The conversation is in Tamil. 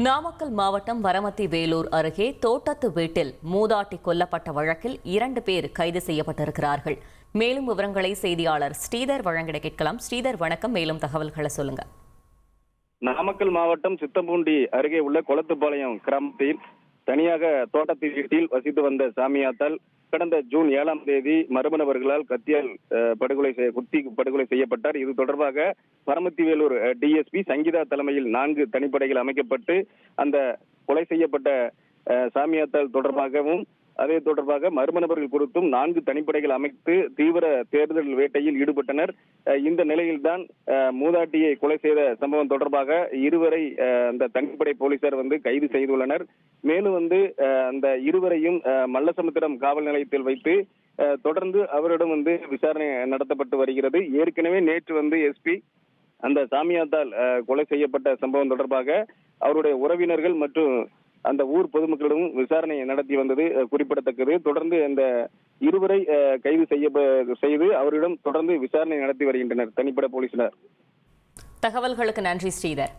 நாமக்கல் மாவட்டம் வரமத்தி வேலூர் அருகே தோட்டத்து வீட்டில் மூதாட்டி கொல்லப்பட்ட வழக்கில் 2 பேர் கைது செய்யப்பட்டிருக்கிறார்கள். மேலும் விவரங்களை செய்தியாளர் ஸ்ரீதர் வழங்கிட கேட்கலாம். ஸ்ரீதர் வணக்கம், மேலும் தகவல்களை சொல்லுங்க. நாமக்கல் மாவட்டம் சித்தம்பூண்டி அருகே உள்ள கொளத்துப்பாளையம் கிராமத்தில் தனியாக தோட்டத்து வீட்டில் வசித்து வந்த சாமியாத்தால் கடந்த ஜூன் 7ஆம் தேதி மர்ம நபர்களால் கத்தியால் குத்தி படுகொலை செய்யப்பட்டார். இது தொடர்பாக வரமத்தி வேலூர் டிஎஸ்பி சங்கீதா தலைமையில் 4 தனிப்படைகள் அமைக்கப்பட்டு அந்த கொலை செய்யப்பட்ட சாமியாத்தால் தொடர்பாகவும் அதே தொடர்பாக மர்ம நபர்கள் குறித்தும் 4 தனிப்படைகள் அமைத்து தீவிர தேடுதல் வேட்டையில் ஈடுபட்டனர். இந்த நிலையில்தான் மூதாட்டியை கொலை செய்த சம்பவம் தொடர்பாக 2 பேரை அந்த தனிப்படை போலீசார் கைது செய்துள்ளனர். மேலும் அந்த 2 பேரையும் மல்லசமுத்திரம் காவல் நிலையத்தில் வைத்து தொடர்ந்து அவரிடம் விசாரணை நடத்தப்பட்டு வருகிறது. ஏற்கனவே நேற்று எஸ்பி அந்த சாமியாத்தால் கொலை செய்யப்பட்ட சம்பவம் தொடர்பாக அவருடைய உறவினர்கள் மற்றும் அந்த ஊர் பொதுமக்களிடம் விசாரணை நடத்தி வந்தது குறிப்பிடத்தக்கது. தொடர்ந்து அந்த 2 பேரை கைது செய்து அவரிடம் தொடர்ந்து விசாரணை நடத்தி வருகின்றனர் தனிப்படை போலீசினர். தகவல்களுக்கு நன்றி ஸ்ரீதர்.